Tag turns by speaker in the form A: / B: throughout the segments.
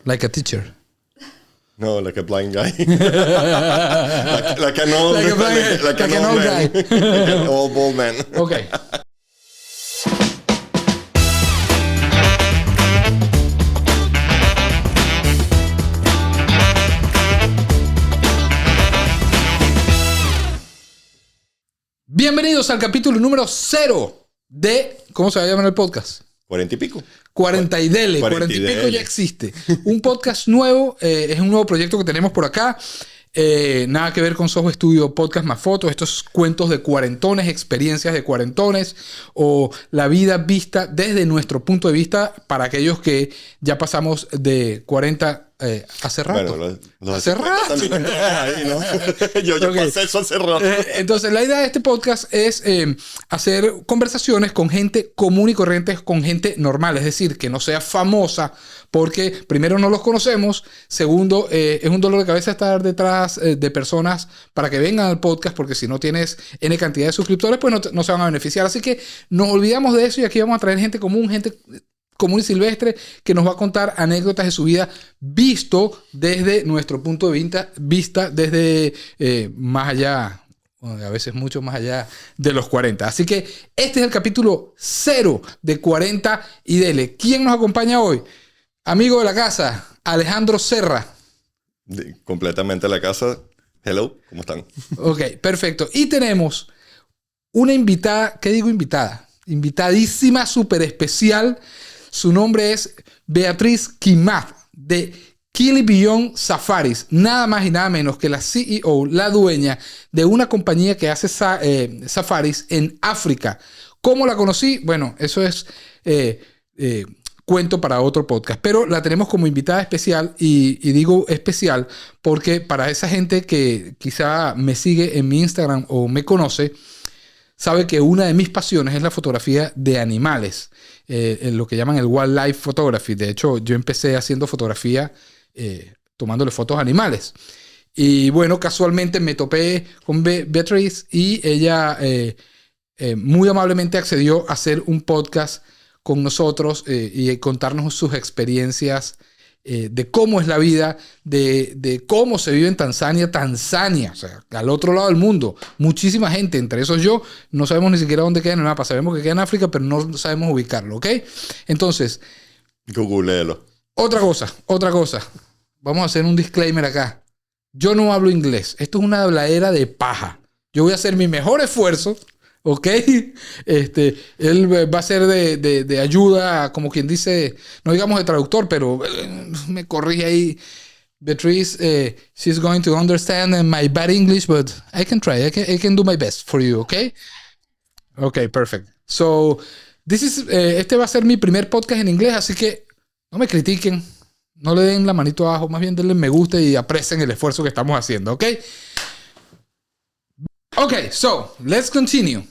A: Like a teacher.
B: No, like a blind guy. like an old
A: guy.
B: Like an old bald man.
A: Okay. Bienvenidos al capítulo número 0 de... ¿Cómo se va a llamar el podcast?
B: 40 y pico.
A: 40 y dele. 40 y pico ya existe. Un podcast nuevo. Es un nuevo proyecto que tenemos por acá. Nada que ver con Soho Studio, podcast más fotos. Estos cuentos de cuarentones, experiencias de cuarentones o la vida vista desde nuestro punto de vista para aquellos que ya pasamos de 40 hace rato.
B: Bueno,
A: hace rato.
B: Ahí, ¿no? Yo okay. Pasé eso hace rato.
A: Entonces, la idea de este podcast es hacer conversaciones con gente común y corriente, con gente normal. Es decir, que no sea famosa, porque primero no los conocemos. Segundo, es un dolor de cabeza estar detrás de personas para que vengan al podcast, porque si no tienes N cantidad de suscriptores, pues no se van a beneficiar. Así que nos olvidamos de eso y aquí vamos a traer gente común y silvestre que nos va a contar anécdotas de su vida visto desde nuestro punto de vista desde más allá, a veces mucho más allá de los 40. Así que este es el capítulo 0 de 40 y dele. ¿Quién nos acompaña hoy? Amigo de la casa, Alejandro Serra.
B: Completamente la casa. Hello, ¿cómo están?
A: Ok, perfecto. Y tenemos una invitada, ¿qué digo invitada? Invitadísima, súper especial. Su nombre es Beatrice Kimath de Kili Beyond Safaris. Nada más y nada menos que la CEO, la dueña de una compañía que hace safaris en África. ¿Cómo la conocí? Bueno, eso es cuento para otro podcast. Pero la tenemos como invitada especial y digo especial porque para esa gente que quizá me sigue en mi Instagram o me conoce, sabe que una de mis pasiones es la fotografía de animales, lo que llaman el wildlife photography. De hecho, yo empecé haciendo fotografía tomándole fotos a animales. Y bueno, casualmente me topé con Beatrice y ella muy amablemente accedió a hacer un podcast con nosotros y contarnos sus experiencias de cómo es la vida, de cómo se vive en Tanzania, o sea, al otro lado del mundo. Muchísima gente, entre esos yo, no sabemos ni siquiera dónde queda en el mapa. Sabemos que queda en África, pero no sabemos ubicarlo, ¿ok? Entonces,
B: googleelo. Otra
A: cosa. Vamos a hacer un disclaimer acá. Yo no hablo inglés. Esto es una habladera de paja. Yo voy a hacer mi mejor esfuerzo, ¿ok? Él va a ser de ayuda, como quien dice, no digamos de traductor, pero me corrige ahí. Beatrice, she's going to understand my bad English, but I can try. I can do my best for you, ¿ok? Ok, perfect. So, este va a ser mi primer podcast en inglés, así que no me critiquen, no le den la manito abajo, más bien denle me gusta y aprecien el esfuerzo que estamos haciendo, ¿ok? Okay, so let's continue.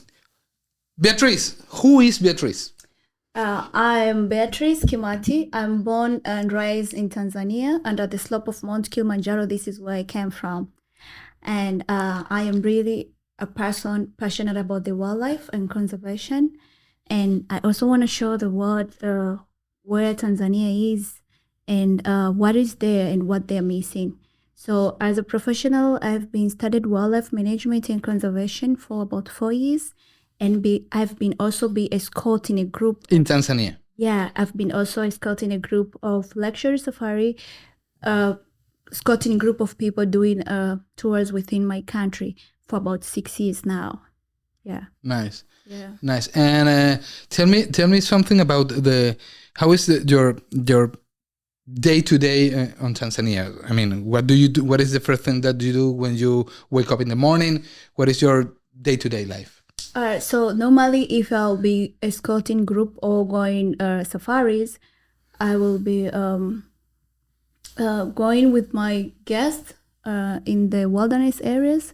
A: Beatrice, who is Beatrice?
C: I am Beatrice Kimath. I'm born and raised in Tanzania under the slope of Mount Kilimanjaro. This is where I came from. And I am really a person passionate about the wildlife and conservation. And I also want to show the world where Tanzania is and what is there and what they're missing. So as a professional, I've been studied wildlife management and conservation for about 4 years. And I've been also escorting a group.
A: In Tanzania?
C: Yeah, I've been also escorting a group of luxury safari, escorting a group of people doing tours within my country for about 6 years now. Yeah.
A: Nice.
C: Yeah.
A: Nice. And tell me something about how is your day-to-day on Tanzania? I mean, what do you do? What is the first thing that you do when you wake up in the morning? What is your day-to-day life?
C: So normally if I'll be escorting group or going safaris, I will be going with my guests in the wilderness areas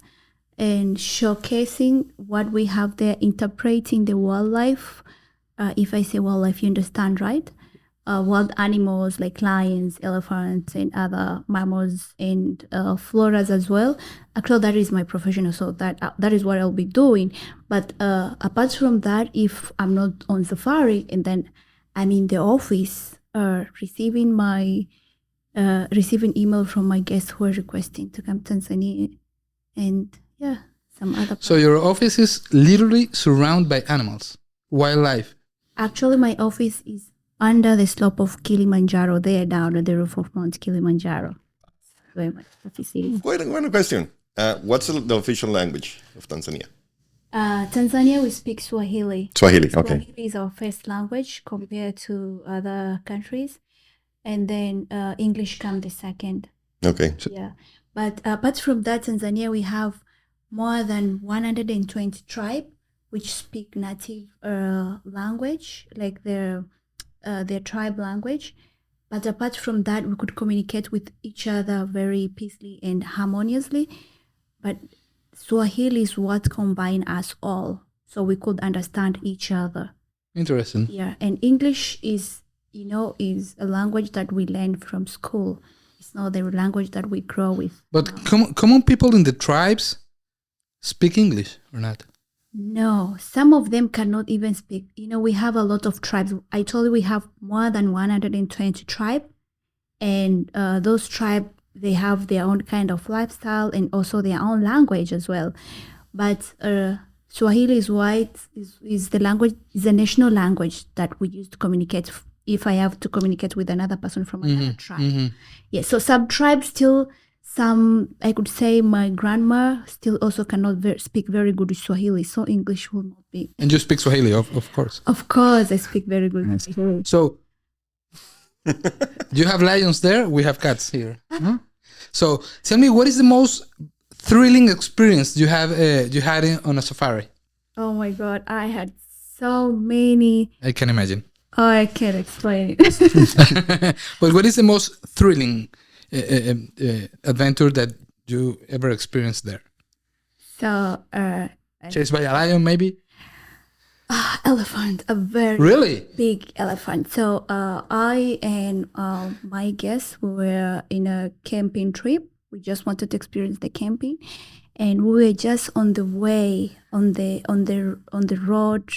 C: and showcasing what we have there, interpreting the wildlife. If I say wildlife, you understand, right? Wild animals like lions, elephants, and other mammals, and floras as well. Actually, that is my profession, so that is what I'll be doing. But apart from that, if I'm not on safari and then I'm in the office, receiving email from my guests who are requesting to come to Tanzania, and some other.
A: So your office is literally surrounded by animals, wildlife.
C: Actually, my office is under the slope of Kilimanjaro, there down at the roof of Mount Kilimanjaro. Where my office is.
B: Wait, one question. What's the official language of Tanzania?
C: Tanzania, we speak Swahili.
B: Swahili, okay.
C: Swahili is our first language compared to other countries. And then English comes the second.
B: Okay.
C: Yeah. But apart from that, Tanzania, we have more than 120 tribes which speak native language, like their tribe language. But apart from that, we could communicate with each other very peacefully and harmoniously. But Swahili is what combines us all, so we could understand each other.
A: Interesting.
C: Yeah, and English is a language that we learn from school. It's not the language that we grow with.
A: But common people in the tribes speak English or not?
C: No, some of them cannot even speak. We have a lot of tribes. I told you we have more than 120 tribes, and those tribes, they have their own kind of lifestyle and also their own language as well. But Swahili is the language, is the national language that we use to communicate. If I have to communicate with another person from another tribe, yeah. So some tribes still. I could say my grandma still also cannot speak very good Swahili, so English will not be.
A: And you speak Swahili, of course.
C: Of course, I speak very good Swahili.
A: So, you have lions there, we have cats here. So, tell me, what is the most thrilling experience you had on a safari?
C: Oh my God, I had so many.
A: I can imagine.
C: Oh, I can't explain it.
A: But what is the most thrilling adventure that you ever experienced there?
C: So,
A: chased by a lion, maybe?
C: Elephant, a very
A: really
C: big elephant. So I and my guests were in a camping trip. We just wanted to experience the camping, and we were just on the way on the road,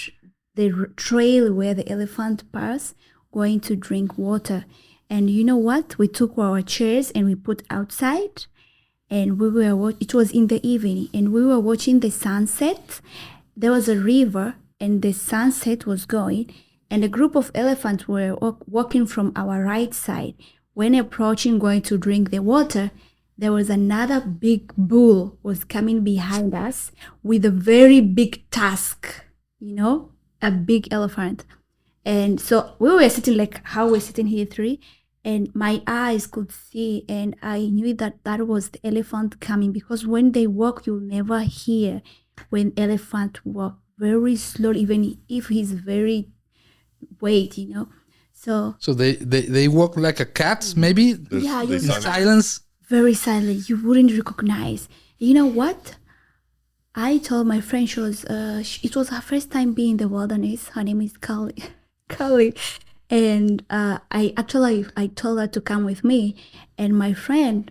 C: the trail where the elephant passed, going to drink water. And you know what? We took our chairs and we put outside, and it was in the evening, and we were watching the sunset. There was a river, and the sunset was going, and a group of elephants were walking from our right side. When approaching, going to drink the water, there was another big bull was coming behind us with a very big tusk, a big elephant. And so we were sitting like how we're sitting here three, and my eyes could see, and I knew that was the elephant coming, because when they walk, you'll never hear when elephant walk very slowly, even if he's very weight, So
A: they walk like a cat, maybe?
C: Yeah,
A: in silence?
C: Very silent. You wouldn't recognize. You know what? I told my friend, it was her first time being in the wilderness. Her name is Kali. And I told her to come with me. And my friend,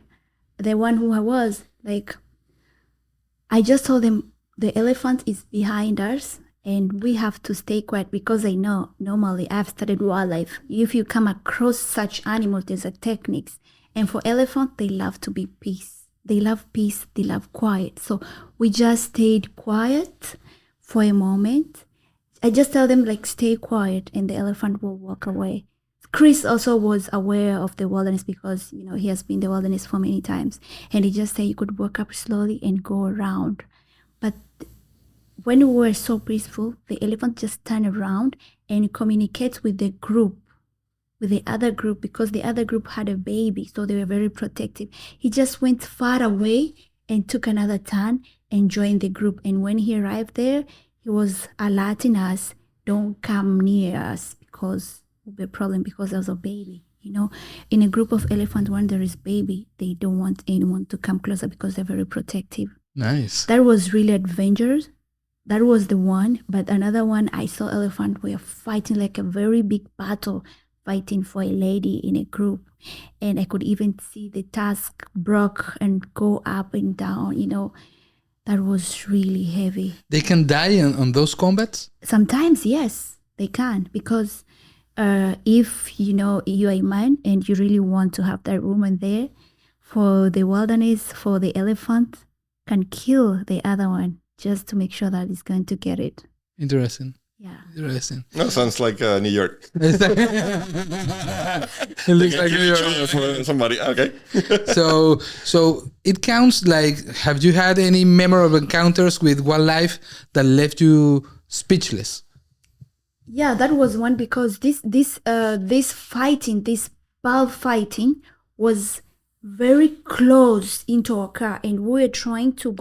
C: the one who I was, I just told them the elephant is behind us and we have to stay quiet, because I know normally I've studied wildlife. If you come across such animals, there's a techniques. And for elephant, they love to be peace. They love peace. They love quiet. So we just stayed quiet for a moment. I just tell them stay quiet, and the elephant will walk away. Chris also was aware of the wilderness, because he has been in the wilderness for many times, and he just said you could walk up slowly and go around. But when we were so peaceful, the elephant just turned around and communicates with the other group, because the other group had a baby, so they were very protective. He just went far away and took another turn and joined the group. And when he arrived there, he was alerting us, don't come near us, because it will be a problem, because there's a baby. In a group of elephants, when there is baby, they don't want anyone to come closer, because they're very protective.
A: Nice.
C: That was really adventurous. That was the one. But another one, I saw elephant were fighting like a very big battle, fighting for a lady in a group. And I could even see the tusk broke and go up and down, That was really heavy.
A: They can die on those combats?
C: Sometimes, yes, they can, because if you are a man and you really want to have that woman there, for the wilderness, for the elephant, can kill the other one just to make sure that he's going to get it.
A: Interesting.
C: Yeah.
A: Interesting.
B: No, sounds like New York.
A: It looks like
B: Give each other for somebody. Okay.
A: so it counts like, have you had any memorable encounters with wildlife that left you speechless?
C: Yeah, that was one, because this bull fighting was very close into our car, and we were trying to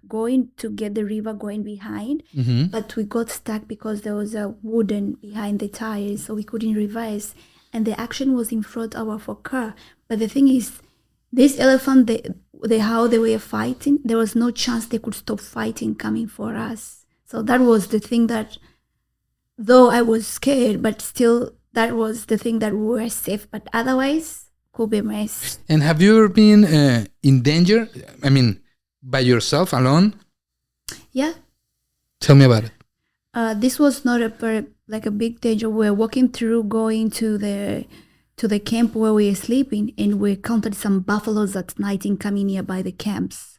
C: going to get the river going behind, but we got stuck because there was a wooden behind the tires, so we couldn't reverse, and the action was in front of our car. But the thing is, this elephant, how they were fighting, there was no chance they could stop fighting coming for us. So that was the thing that, though I was scared, but still that was the thing that we were safe, but otherwise could be a mess.
A: And have you ever been in danger? I mean, by yourself, alone?
C: Yeah.
A: Tell me about it.
C: This was not a big danger. We were walking through, going to the camp where we were sleeping, and we encountered some buffaloes at night in coming nearby the camps.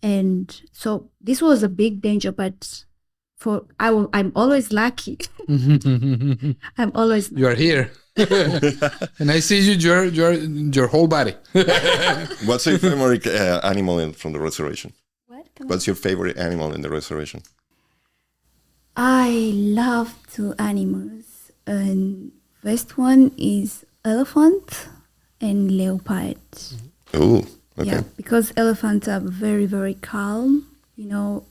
C: And so this was a big danger, but I'm always lucky. I'm always lucky.
A: You are here. And I see your whole body.
B: What's your favorite animal from the reservation?
C: What?
B: What's your favorite animal in the reservation?
C: I love 2 animals. And first one is elephant and leopard.
B: Oh, okay.
C: Yeah, because elephants are very, very calm,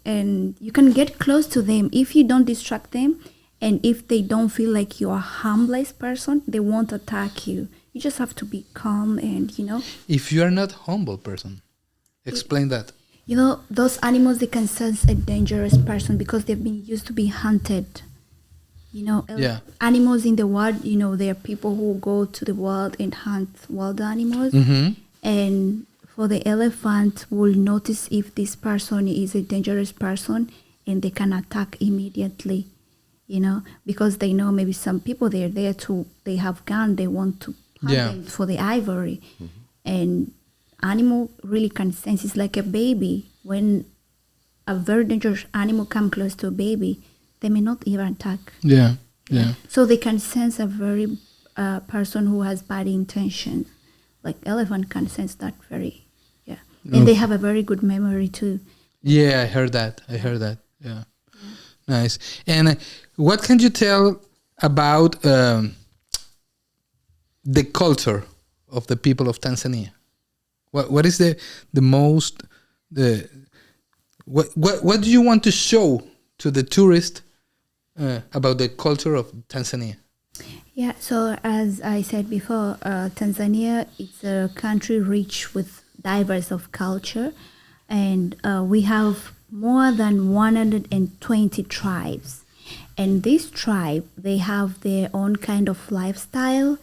C: and you can get close to them if you don't distract them. And if they don't feel like you're a harmless person, they won't attack you. You just have to be calm and,
A: If you are not humble person, explain that.
C: Those animals, they can sense a dangerous person because they've been used to be hunted. Animals in the wild, there are people who go to the wild and hunt wild animals. And for the elephant, will notice if this person is a dangerous person, and they can attack immediately. Because they know maybe some people they're there they have gun, they want to hunt them for the ivory. And animal really can sense. It's like a baby. When a very dangerous animal comes close to a baby, they may not even attack.
A: Yeah.
C: So they can sense a very person who has bad intention. Like elephant can sense that very, And they have a very good memory too.
A: Yeah, I heard that. Yeah. Nice. And what can you tell about the culture of the people of Tanzania? What is what do you want to show to the tourist about the culture of Tanzania?
C: Yeah, so as I said before, Tanzania is a country rich with diverse of culture, and we have more than 120 tribes. And this tribe, they have their own kind of lifestyle.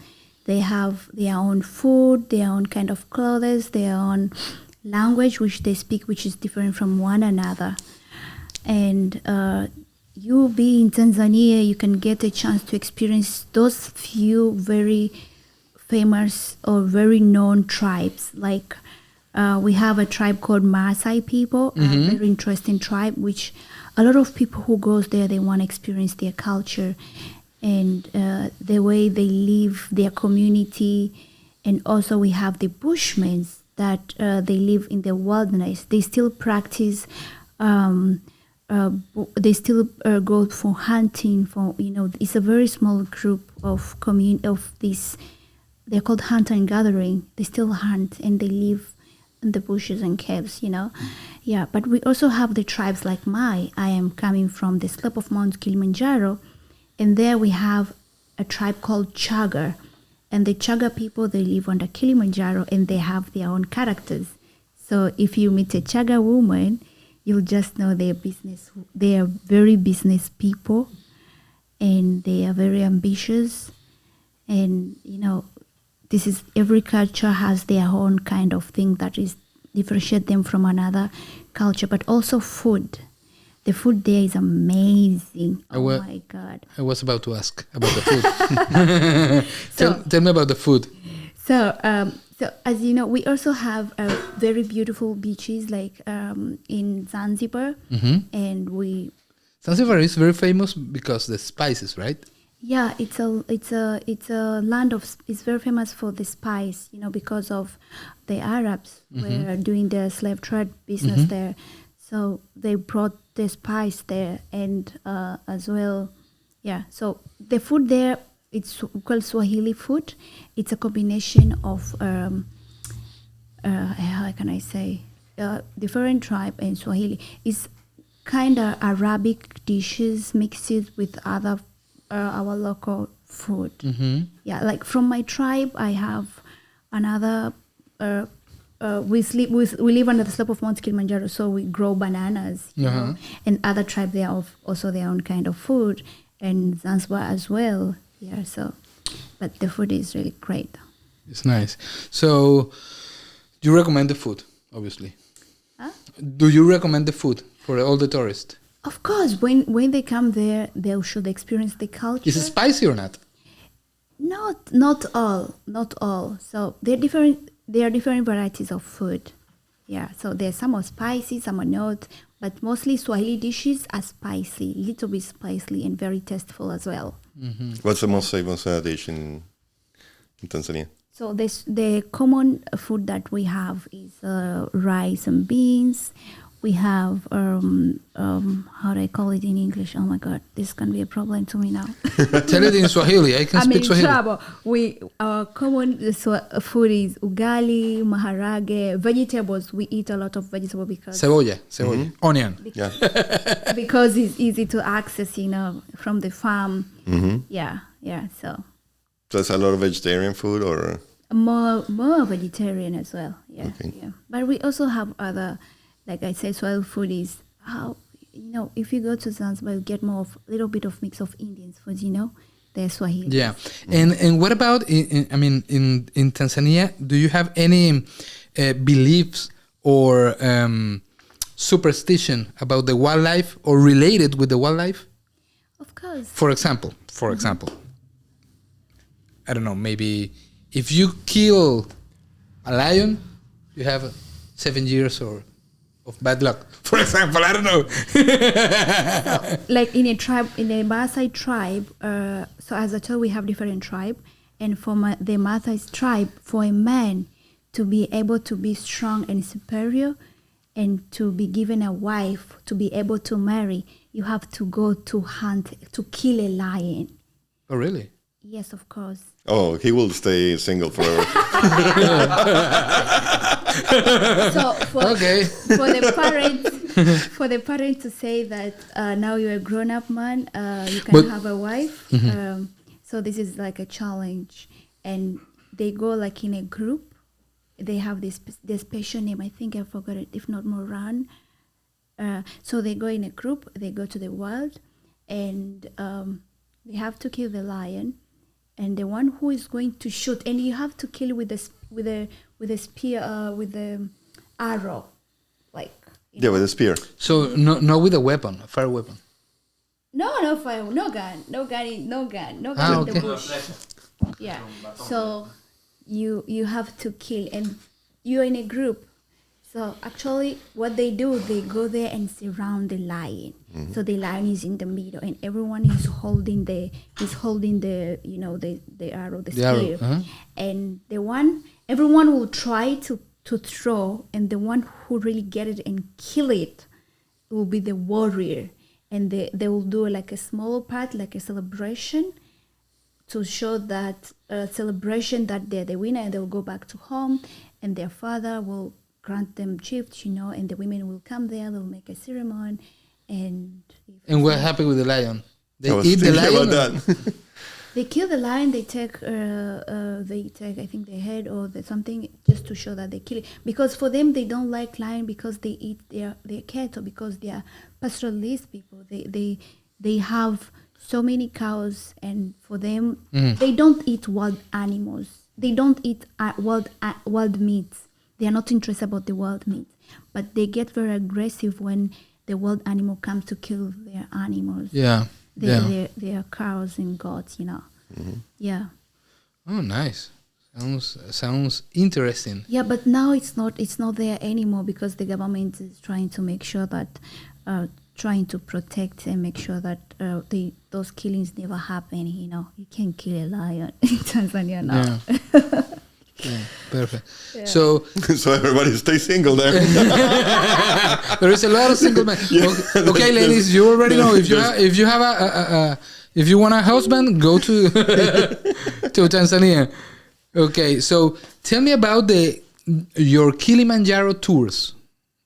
C: They have their own food, their own kind of clothes, their own language which they speak, which is different from one another. And you be in Tanzania, you can get a chance to experience those few very famous or very known tribes. Like we have a tribe called Maasai people, a very interesting tribe, which a lot of people who goes there, they want to experience their culture and the way they live, their community. And also we have the Bushmen that they live in the wilderness. They still practice, they still go for hunting. It's a very small group of they're called hunter and gathering. They still hunt and they live in the bushes and caves, Yeah, but we also have the tribes like I am coming from the slope of Mount Kilimanjaro, and there we have a tribe called Chaga. And the Chaga people, they live on the Kilimanjaro and they have their own characters. So if you meet a Chaga woman, you'll just know their business. They are very business people and they are very ambitious. And, every culture has their own kind of thing that is differentiate them from another culture, but also food. The food there is amazing. Oh
A: will-
C: my God.
A: I was about to ask about the food. Tell me about the food.
C: So, as you know, we also have very beautiful beaches like in Zanzibar, and
A: Zanzibar is very famous because the spices, right?
C: yeah, it's a land of. It's very famous for the spice, because of the Arabs were doing the slave trade business there, so they brought the spice there, and as well, yeah. So the food there, it's called Swahili food. It's a combination of how can I say, different tribe and Swahili. It's kind of Arabic dishes mixed with other our local food. Yeah, like from my tribe, I have another. We live under the slope of Mount Kilimanjaro, so we grow bananas. You know? And other tribes, they have also their own kind of food, and Zanzibar as well. Yeah, so, but the food is really great.
A: It's nice. So, you recommend the food, obviously.
C: Huh?
A: Do you recommend the food for all the tourists?
C: Of course, when they come there, they should experience the culture.
A: Is it spicy or not?
C: Not all. So there are different varieties of food. Yeah, so there's some are spicy, some are not, but mostly Swahili dishes are spicy, little bit spicy and very tasteful as well.
B: What's the most famous dish in Tanzania?
C: So the common food that we have is rice and beans. We have how do I call it in English? Oh my God, this can be a problem to me now.
A: Tell it in Swahili. I can speak Swahili.
C: Trouble. Our common food is ugali, maharage, vegetables. We eat a lot of vegetables because
A: Cebolla, onion.
B: Yeah.
C: because it's easy to access, from the farm. Yeah. So
B: There's a lot of vegetarian food, or
C: more vegetarian as well. Yeah,
B: Okay.
C: yeah. But we also have other, like I said, Swahili food is how if you go to Zanzibar, you get more of a little bit of mix of Indian food. They're Swahili.
A: Yeah, and what about in Tanzania? Do you have any beliefs or superstition about the wildlife or related with the wildlife?
C: Of course.
A: For example, I don't know. Maybe if you kill a lion, you have 7 years of bad luck. For example, I don't know.
C: So, like in a Maasai tribe, so as I told, we have different tribe, and for the Maasai tribe, for a man to be able to be strong and superior, and to be given a wife, to be able to marry, you have to go to hunt, to kill a lion.
A: Oh, really?
C: Yes, of course.
B: oh, he will stay single forever.
C: So
A: Okay.
C: for the parents to say that now you're a grown-up man, you can
A: But-
C: have a wife. So this is like a challenge, and they go like in a group. They have this special name. I think I forgot it. If not Moran. So they go in a group. They go to the wild, and they have to kill the lion. And the one who is going to shoot, and you have to kill with a spear, with the arrow, like.
B: Yeah, with a spear.
A: So no with a weapon, a fire weapon.
C: No fire, no gun in
A: okay.
C: the bush. Yeah. So you have to kill, and you're in a group. So actually, what they do, they go there and surround the lion. So the lion is in the middle, and everyone is holding the arrow, the spear,
A: arrow,
C: and everyone will try to throw, and the one who really get it and kill it will be the warrior, and they will do like a small part, like a celebration, to show that celebration that they're the winner, and they will go back to home, and their father will grant them gifts, and the women will come there, they'll make a ceremony, and
A: what happened with the lion? They
B: I was
A: eat the
B: thinking
A: lion.
B: about that.
C: they kill the lion. They take I think the head or something, just to show that they kill it. Because for them, they don't like lion because they eat their cattle, because they are pastoralist people. They have so many cows, and for them, they don't eat wild animals. They don't eat wild meats. They are not interested about the wild meat, but they get very aggressive when the wild animal come to kill their animals.
A: Yeah.
C: Their cows and goats, Yeah.
A: Oh, nice. Sounds interesting.
C: Yeah, but now it's not there anymore because the government is trying to make sure that trying to protect and make sure that those killings never happen. You can't kill a lion in Tanzania now.
A: Yeah. Yeah, perfect.
C: Yeah.
A: So
B: everybody stay single there.
A: there is a lot of single men. Okay, ladies, you already know if you have if you want a husband, go to to Tanzania. Okay, so tell me about your Kilimanjaro tours.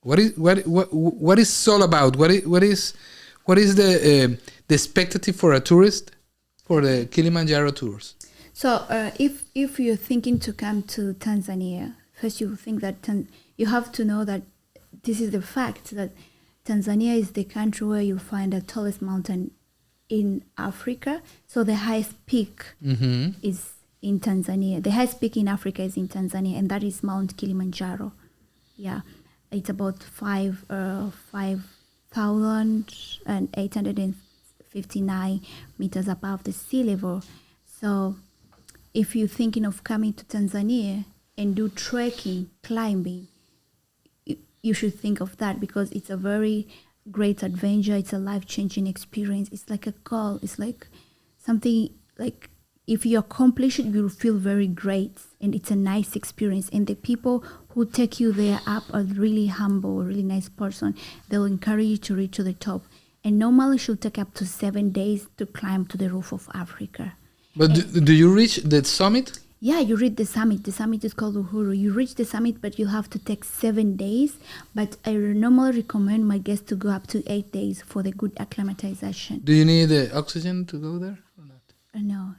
A: What is all about? What is the expectative for a tourist for the Kilimanjaro tours?
C: So if you're thinking to come to Tanzania, first you think that you have to know that this is the fact that Tanzania is the country where you find the tallest mountain in Africa. So the highest peak is in Tanzania. The highest peak in Africa is in Tanzania, and that is Mount Kilimanjaro. Yeah, it's about 5,859 meters above the sea level. So if you're thinking of coming to Tanzania and do trekking, climbing, you should think of that because it's a very great adventure. It's a life-changing experience. It's like a call. It's like something like if you accomplish it, you'll feel very great. And it's a nice experience. And the people who take you there up are really humble, really nice person. They'll encourage you to reach to the top. And normally it should take up to 7 days to climb to the roof of Africa.
A: But do you reach the summit?
C: Yeah, you reach the summit. The summit is called Uhuru. You reach the summit, but you have to take 7 days. But I normally recommend my guests to go up to 8 days for the good acclimatization.
A: Do you need oxygen to go there or not?
C: No.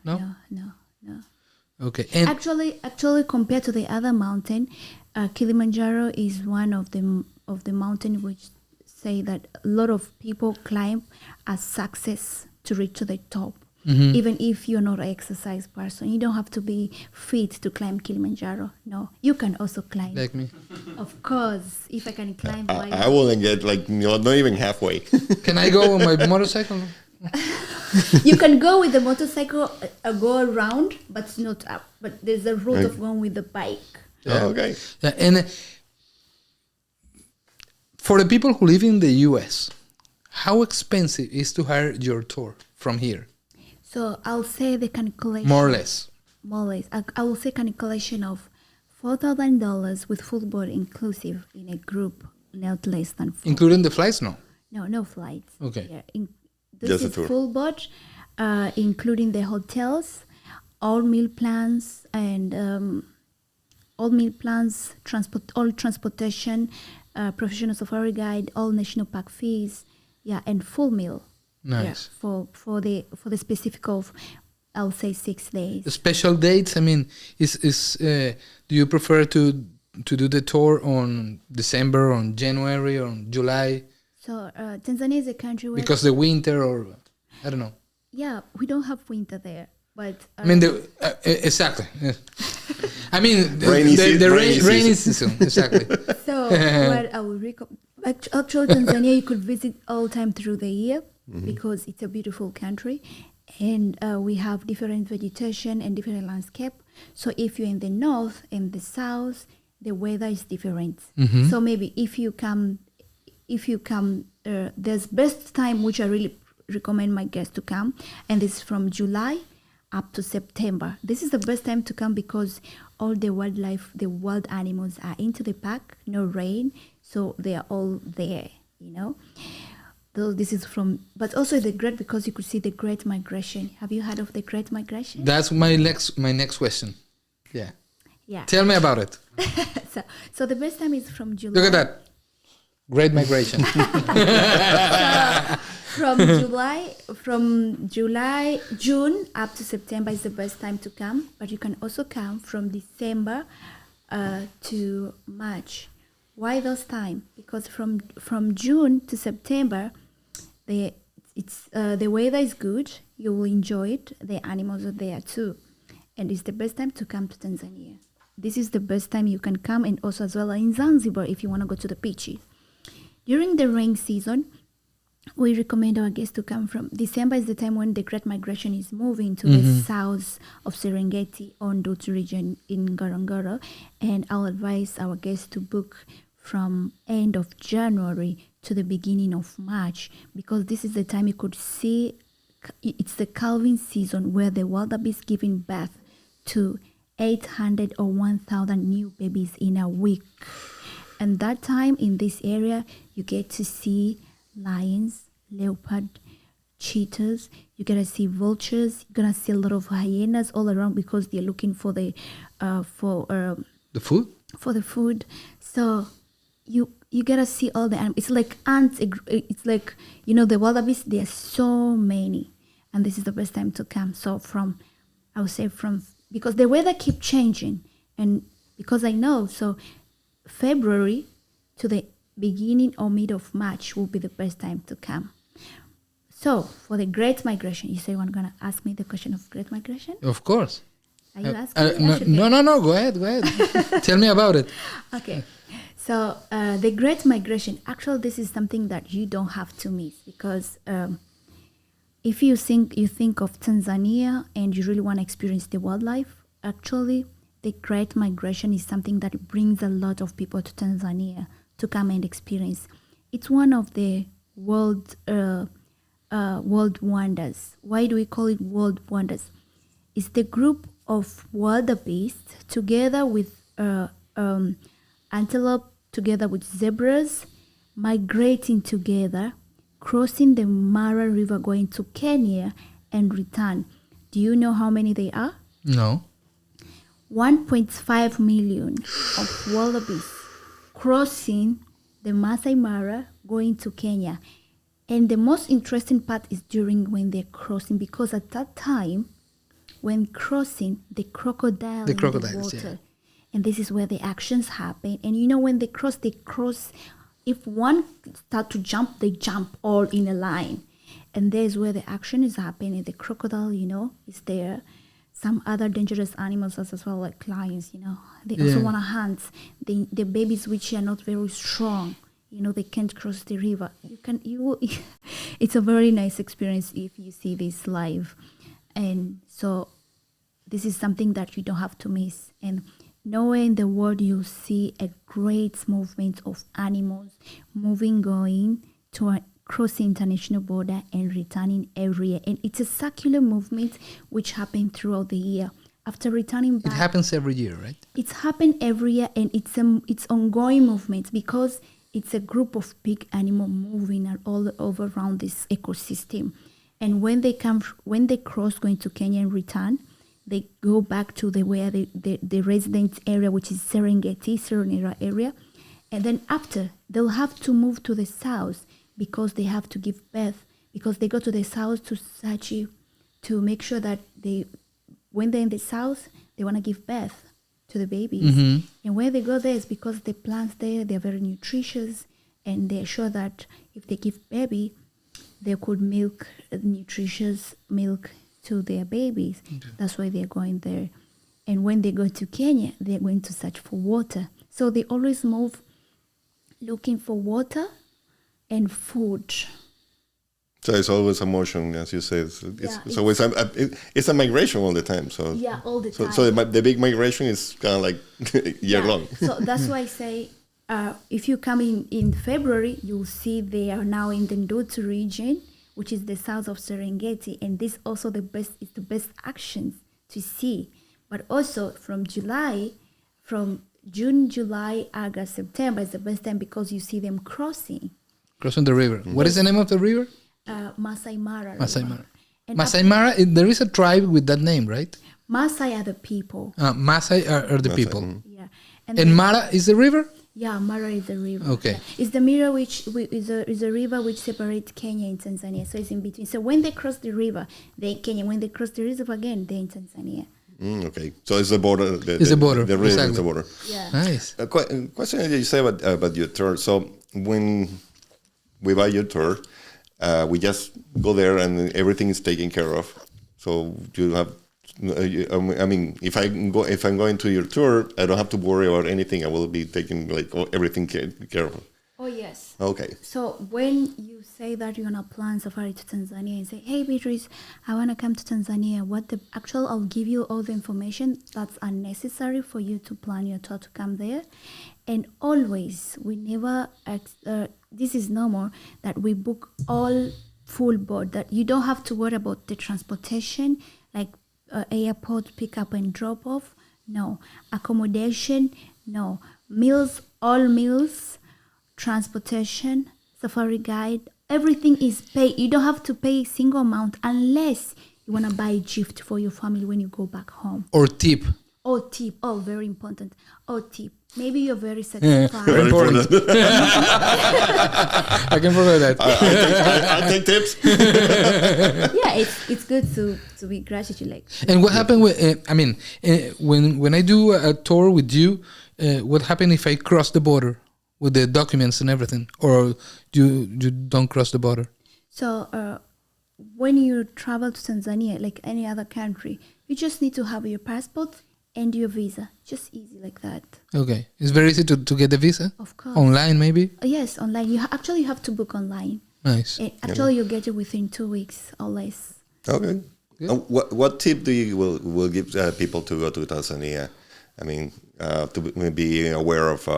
A: Okay. And
C: Actually, compared to the other mountain, Kilimanjaro is one of the mountain which say that a lot of people climb as success to reach to the top. Even if you're not an exercise person, you don't have to be fit to climb Kilimanjaro. No, you can also climb.
A: like me.
C: Of course, if I can climb.
B: I wouldn't get not even halfway.
A: Can I go on my motorcycle?
C: You can go with the motorcycle, go around, but not up. But there's a route of going with the bike.
A: Yeah.
B: Oh, okay.
A: Yeah, and for the people who live in the US, how expensive is to hire your tour from here?
C: So I'll say the calculation.
A: More or less.
C: I will say calculation of $4,000 with full board inclusive in a group, not less than 4.
A: Including the flights? No.
C: No flights.
A: Okay.
C: Yeah, this
B: Just a
C: is
B: tour.
C: full board, including the hotels, all meal plans, and all transportation, professional safari guide, all national park fees, and full meal.
A: Nice.
C: Yeah, for the specific of, I'll say 6 days.
A: The special dates, I mean, do you prefer to do the tour on December, on January, or on July?
C: So Tanzania is a country where...
A: Because the winter, or I don't know.
C: Yeah, we don't have winter there, but...
A: I mean, exactly. Yeah. I mean,
B: Rainy
A: rainy season, exactly.
C: So what I would recommend... Actually, Tanzania, you could visit all time through the year because it's a beautiful country. And we have different vegetation and different landscape. So if you're in the north and the south, the weather is different. So maybe if you come, there's best time which I really recommend my guests to come, and this is from July up to September. This is the best time to come because all the wildlife, the wild animals are into the park, no rain, so they are all there, Though this is but also the great because you could see the Great Migration. Have you heard of the Great Migration?
A: That's my next question. Yeah.
C: Yeah.
A: Tell me about it.
C: So the best time is from July.
A: Look at that. Great Migration.
C: From June up to September is the best time to come. But you can also come from December to March. Why those time? Because from June to September, the weather is good. You will enjoy it. The animals are there too, and it's the best time to come to Tanzania. This is the best time you can come, and also as well in Zanzibar if you want to go to the beaches. During the rain season, we recommend our guests to come from December is the time when the Great Migration is moving to the south of Serengeti on Dutch region in Ngorongoro, and I'll advise our guests to book from end of January to the beginning of March, because this is the time you could see it's the calving season where the wildebeest giving birth to 800 or 1,000 new babies in a week. And that time in this area, you get to see lions, leopard, cheetahs. You're gonna see vultures. You're gonna see a lot of hyenas all around because they're looking for the
A: food.
C: For the food. So you gotta see all the animals. It's like ants. It's like, the wildebeest. There are so many, and this is the best time to come. So I would say because the weather keep changing, and because I know, so February to the beginning or mid of March will be the best time to come. So for the Great Migration, you say you're going to ask me the question of Great Migration?
A: Of course.
C: Are you asking me?
A: No. Go ahead. Tell me about it.
C: Okay. So the Great Migration, actually, this is something that you don't have to miss, because if you think of Tanzania and you really want to experience the wildlife, actually, the Great Migration is something that brings a lot of people to Tanzania to come and experience. It's one of the world wonders. Why do we call it world wonders? It's the group of wildebeest together with antelope, together with zebras, migrating together, crossing the Mara River, going to Kenya and return. Do you know how many they are?
A: No.
C: 1.5 million of wildebeest crossing the Masai Mara, going to Kenya. And the most interesting part is during when they're crossing, because at that time, when crossing, the crocodile in the water.
A: Yeah.
C: And this is where the actions happen. And when they cross, if one start to jump, they jump all in a line. And there's where the action is happening. The crocodile, is there. Some other dangerous animals as well, like lions, They also want to hunt. The babies which are not very strong, they can't cross the river. It's a very nice experience if you see this live. And so this is something that you don't have to miss. And nowhere in the world you'll see a great movement of animals going to crossing international border and returning every year. And it's a circular movement which happens throughout the year. After returning back,
A: it happens every year, right?
C: It's happened every year, and it's ongoing movements, because it's a group of big animals moving all over around this ecosystem. And when they cross going to Kenya and return, they go back to the residence area, which is Serenera area. And then after, they'll have to move to the south, because they have to give birth, because they go to the south to Sachi to make sure that when they're in the south, they want to give birth to the babies. Mm-hmm. And where they go there is because the plants there, they're very nutritious, and they're sure that if they give baby, they could milk nutritious milk to their babies. Okay. That's why they're going there. And when they go to Kenya, they're going to search for water. So they always move looking for water and food.
B: So it's always a motion, as you say. It's always it's a migration all the time. So
C: all the time.
B: So the big migration is kind of like year long.
C: So that's why I say, if you come in February, you'll see they are now in the Dutch region, which is the south of Serengeti, and this also the best actions to see. But also from June, July, August, September is the best time, because you see them crossing
A: the river. Mm-hmm. What is the name of the river?
C: Masai Mara.
A: Masai Mara, there is a tribe with that name, right?
C: Masai are the people.
A: Masai are the people.
B: Mm-hmm.
C: Yeah.
A: And Mara is the river?
C: Yeah, Mara is the river.
A: Okay.
C: Yeah. It's the mirror which is a river which separates Kenya and Tanzania. So it's in between. So when they cross the river, they're in Kenya. When they cross the river again, they're in Tanzania.
B: Okay, so it's the border.
A: It's the border.
B: The river
A: exactly.
B: is the border.
C: Yeah.
A: Nice.
B: Question that you say about your tour. So when we buy your tour, we just go there and everything is taken care of. So you have, I mean, if I'm going to your tour, I don't have to worry about anything. I will be taking everything care of.
C: Oh yes. Yes.
B: Okay.
C: So when you say that you're gonna plan safari to Tanzania and say, "Hey Beatrice, I wanna come to Tanzania," I'll give you all the information that's unnecessary for you to plan your tour to come there. And always, we never. This is normal that we book all full board. That you don't have to worry about the transportation, like airport pick up and drop off. No accommodation. No meals. All meals. Transportation, safari guide, everything is paid. You don't have to pay a single amount unless you want to buy a gift for your family when you go back home.
A: Or tip.
C: Oh, tip. Oh, very important. Oh, tip. Maybe you're very satisfied.
A: Very important. I can forget that.
B: I take tips.
C: Yeah, it's good to be gratitude. Like.
A: And what happened with? When I do a tour with you, what happened if I cross the border with the documents and everything, or you don't cross the border?
C: So when you travel to Tanzania, like any other country, you just need to have your passport and your visa. Just easy like that.
A: Okay, it's very easy to get the visa.
C: Of course.
A: Online, maybe.
C: Yes, online. You actually have to book online.
A: Nice.
C: And actually, you'll get it within 2 weeks or less.
B: Okay. What tip do you will give people to go to Tanzania? I mean, to be aware of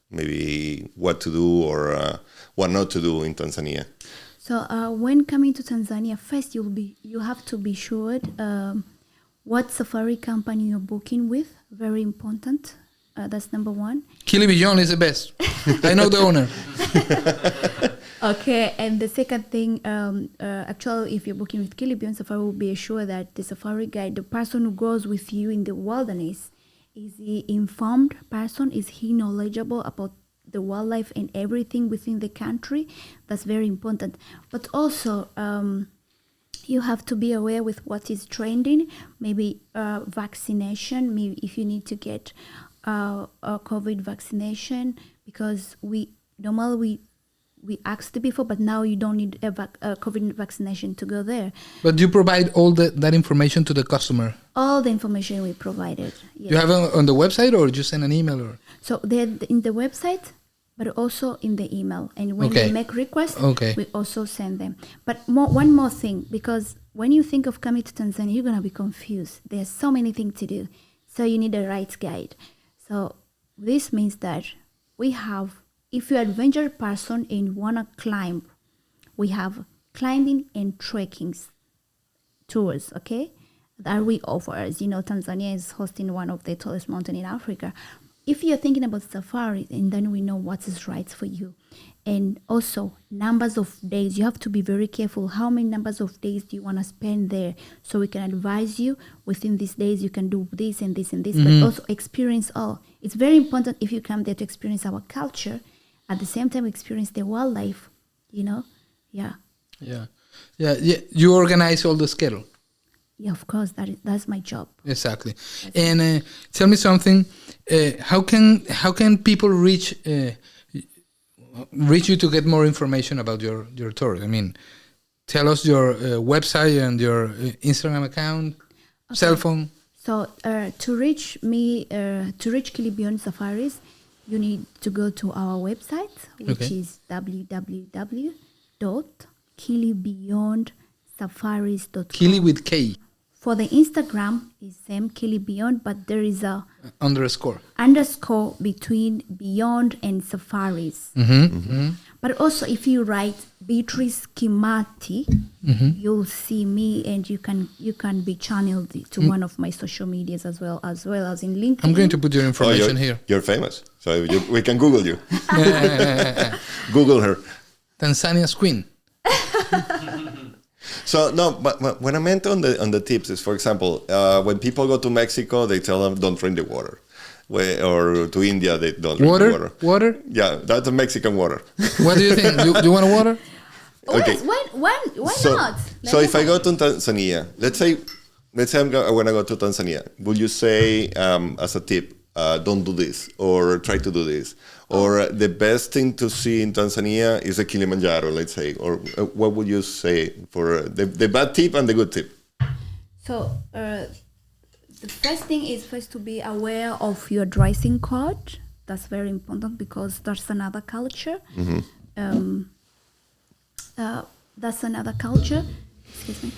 B: maybe what to do or what not to do in Tanzania.
C: So when coming to Tanzania, first you have to be sure what safari company you're booking with. Very important. That's number one.
A: Kili Beyond is the best. I know the owner.
C: Okay, and the second thing, actually, if you're booking with Kili Beyond Safari, will be assured that the safari guide, the person who goes with you in the wilderness, is he informed person? Is he knowledgeable about the wildlife and everything within the country? That's very important. But also, you have to be aware with what is trending. Maybe vaccination. Maybe if you need to get a COVID vaccination, because we asked before, but now you don't need a COVID vaccination to go there.
A: But you provide all that information to the customer?
C: All the information we provided. Yes.
A: You have it on the website, or you send an email? Or?
C: So they're in the website, but also in the email. And when they make requests, we also send them. But one more thing, because when you think of coming to Tanzania, you're going to be confused. There's so many things to do. So you need a right guide. So this means that we have, if you're an adventure person and want to climb, we have climbing and trekking tours, okay? That we offer. As you know, Tanzania is hosting one of the tallest mountains in Africa. If you're thinking about safari, and then we know what is right for you. And also, numbers of days. You have to be very careful. How many numbers of days do you want to spend there? So we can advise you within these days, you can do this and this and this, but also experience all. It's very important if you come there to experience our culture, at the same time experience the wildlife, you know? Yeah. You
A: organize all the schedule.
C: Yeah, of course. That's my job.
A: Exactly. And tell me something. How can people reach you to get more information about your tour? I mean, tell us your website and your Instagram account, cell phone.
C: So to reach me, to reach Kili Beyond Safaris, you need to go to our website, which is www.kilibeyondsafaris.com.
A: Kili with K.
C: For the Instagram is same Kili Beyond, but there is a
A: underscore
C: between Beyond and Safaris. But also, if you write Beatrice Kimath, you'll see me, and you can be channeled to one of my social medias as well as in LinkedIn.
A: I'm going to put your information here.
B: You're famous, so we can Google you. Google her.
A: Tanzania's queen.
B: So no, but when I meant on the tips is, for example, when people go to Mexico, they tell them don't drink the water, or to India they don't drink the water.
A: Water?
B: Yeah, that's the Mexican water.
A: What do you think? Do you want water?
C: Okay. Yes, why not?
B: So if I go to Tanzania, let's say I want to go to Tanzania, will you say as a tip, don't do this or try to do this? Or the best thing to see in Tanzania is the Kilimanjaro, let's say. Or what would you say for the bad tip and the good tip?
C: So the first thing is first to be aware of your dressing code. That's very important because that's another culture. that's another culture. Excuse me.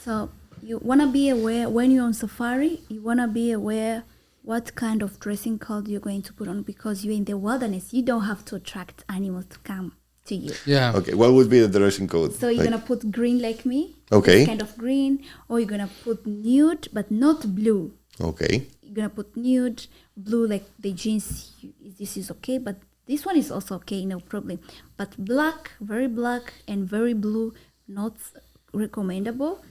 C: So you want to be aware when you're on safari. You want to be aware what kind of dressing code you're going to put on, because you're in the wilderness. You don't have to attract animals to come to you.
A: Yeah.
B: Okay, what would be the dressing code?
C: So you're gonna put green like me.
B: Okay.
C: This kind of green, or you're gonna put nude but not blue.
B: Okay.
C: You're gonna put nude, blue like the jeans. This is okay, but this one is also okay, no problem. But black, and very blue, not recommendable.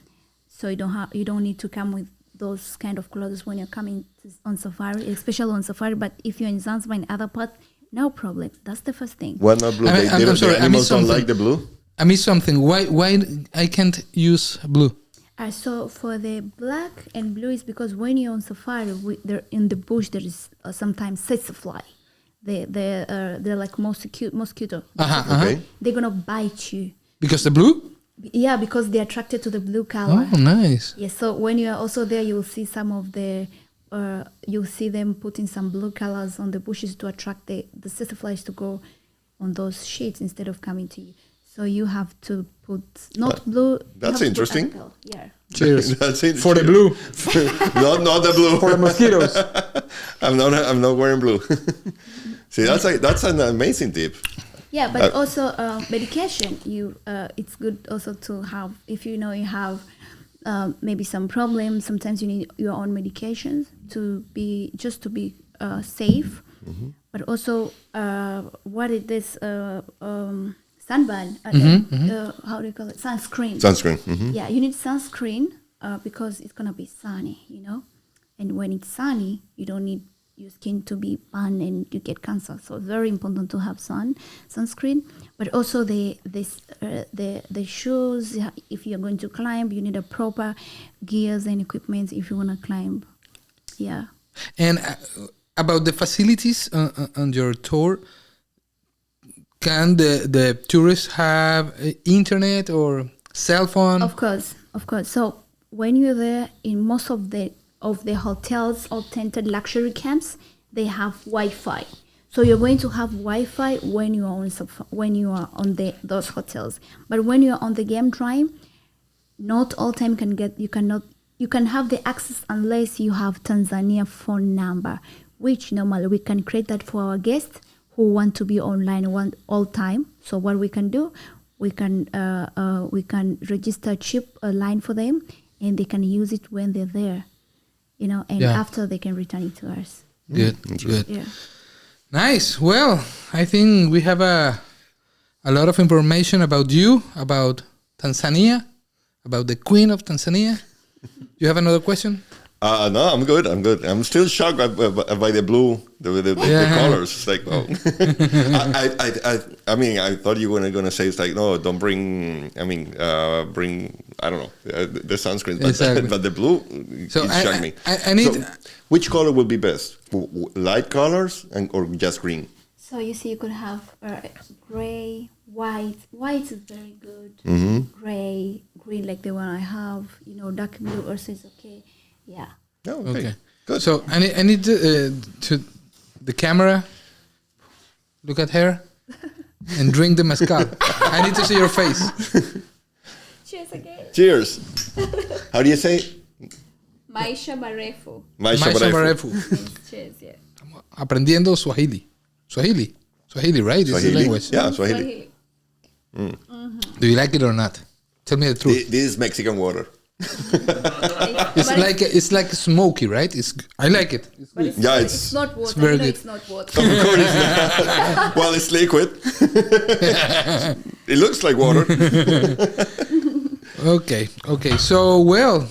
C: So you don't need to come with those kind of clothes when you're coming on safari, especially on safari. But if you're in Zanzibar and other parts, no problem. That's the first thing.
B: Why not blue?
A: I'm sorry,
B: the animals don't like the blue?
A: I missed something. Why I can't use blue?
C: So for the black and blue is because when you're on safari, in the bush there is sometimes sassafly. They're like mosquito.
B: Okay.
C: They're gonna bite you.
A: Because the blue?
C: Yeah, because they're attracted to the blue color.
A: Oh, nice.
C: Yeah, so when you're also there, you will see some of you'll see them putting some blue colors on the bushes to attract the sassaflies to go on those sheets instead of coming to you. So you have to put not blue.
B: That's interesting.
C: Yeah.
A: Cheers.
B: That's it.
A: For the blue.
B: not the blue.
A: For the mosquitoes.
B: I'm not wearing blue. See, that's an amazing tip.
C: Yeah, but also medication. It's good also to have if you have maybe some problems. Sometimes you need your own medications to be safe. Mm-hmm. But also, what is this sunburn? How do you call it? Sunscreen.
B: Sunscreen. Mm-hmm.
C: Yeah, you need sunscreen because it's gonna be sunny, and when it's sunny, you don't need your skin to be burned and you get cancer. So it's very important to have sunscreen. But also the shoes. If you're going to climb, you need a proper gears and equipment if you want to climb. Yeah.
A: And about the facilities on your tour, can the tourists have internet or cell phone?
C: Of course. So when you're there, in most of the hotels or tented luxury camps, they have Wi-Fi. So you're going to have Wi-Fi when you are on those hotels. But when you're on the game drive, not all time you can have the access unless you have Tanzania phone number, which normally we can create that for our guests who want to be online all time. So what we can do, we can register cheap a line for them, and they can use it when they're there. After they can return it to us.
A: Good.
C: Yeah.
A: Nice. Well, I think we have a lot of information about you, about Tanzania, about the Queen of Tanzania. You have another question?
B: No, I'm good. I'm still shocked by the blue, the colors. It's like, oh. I mean, I thought you were going to say it's like, no, don't bring. Bring. I don't know the sunscreen, but
A: exactly.
B: But the blue.
A: So
B: it shocked me.
A: I need.
B: So which color would be best? Light colors or just green?
C: So you see, you could have gray, white. White is very good.
B: Mm-hmm.
C: Gray, green, like the one I have. Dark blue also is okay. Yeah.
B: Oh, okay. Good.
A: So I need to the camera. Look at her and drink the mezcal. I need to see your face.
C: Cheers again.
B: Cheers. How do you say?
C: Maisha marefu.
B: Maisha marefu.
C: Cheers, yeah.
A: Aprendiendo Swahili, right? This is the language.
B: Yeah, Swahili.
C: Mm-hmm.
A: Do you like it or not? Tell me the truth.
B: This is Mexican water.
A: It's like smoky, right? I like it.
C: It's not water.
A: It's very good.
C: It's not water.
B: Of course it's not. Well, it's liquid. It looks like water.
A: Okay. So, well,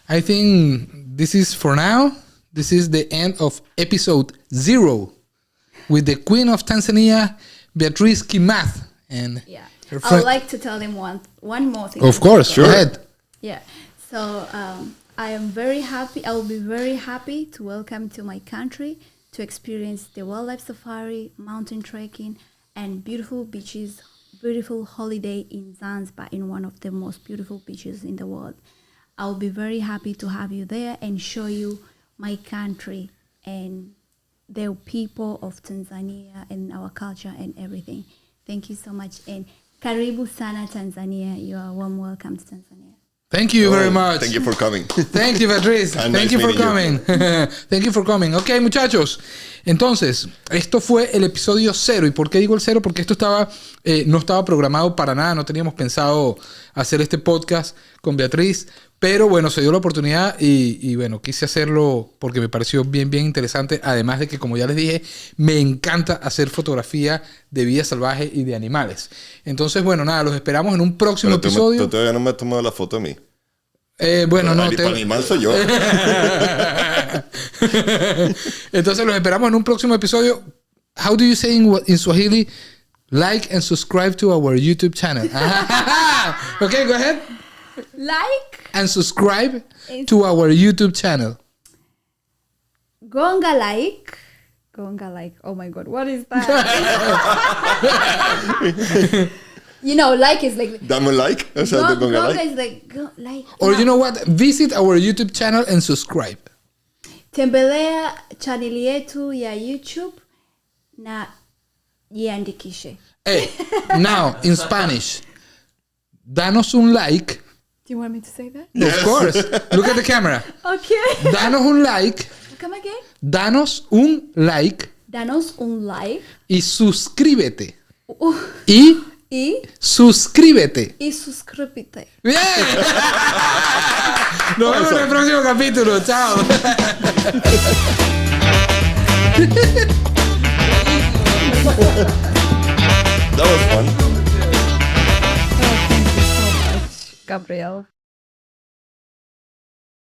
A: I think this is for now. This is the end of episode 0 with the Queen of Tanzania, Beatrice Kimath, and her friend.
C: I would like to tell them one more thing.
A: Of course, sure. Go ahead.
C: Yeah. So I am very happy. I will be very happy to welcome to my country to experience the wildlife safari, mountain trekking, and beautiful beaches, beautiful holiday in Zanzibar, in one of the most beautiful beaches in the world. I will be very happy to have you there and show you my country and the people of Tanzania and our culture and everything. Thank you so much. And karibu sana Tanzania. You are warm welcome to Tanzania.
A: Thank you very much.
B: Thank you for coming.
A: Thank you, Beatrice.
B: And
A: Thank
B: nice
A: you for
B: meeting
A: coming. Thank you for coming. Ok, muchachos. Entonces, esto fue el episodio 0. ¿Y por qué digo el 0? Porque esto no estaba programado para nada. No teníamos pensado hacer este podcast con Beatrice. Pero bueno, se dio la oportunidad y bueno, quise hacerlo porque me pareció bien, bien interesante. Además de que, como ya les dije, me encanta hacer fotografía de vida salvaje y de animales. Entonces, bueno, nada, los esperamos en un próximo episodio.
B: Tú todavía no me has tomado la foto a mí.
A: Bueno, no.
B: Para animal soy yo.
A: Entonces, los esperamos en un próximo episodio. How do you say in Swahili? Like and subscribe to our YouTube channel. Okay, go ahead.
C: Like
A: And subscribe to our YouTube channel.
C: gonga like. Oh my God, what is that? You know, like is like.
B: Dame un like. O sea, te ponga
C: Gonga
B: like.
C: is like like.
A: Or you know what? Visit our YouTube channel and subscribe.
C: Tembelea channel yetu ya YouTube na jiandikishe.
A: Hey, now in Spanish. Danos un like.
C: Do you want me to say that?
A: Of course. Look at the camera.
C: Okay.
A: Danos un like.
C: Come again.
A: Danos un like.
C: Danos un like.
A: Y suscríbete.
C: Y
A: Suscríbete.
C: suscríbete.
A: ¡Bien! Nos vemos en el próximo capítulo. Chao.
B: That was fun.
C: Thank you so much, Gabriel.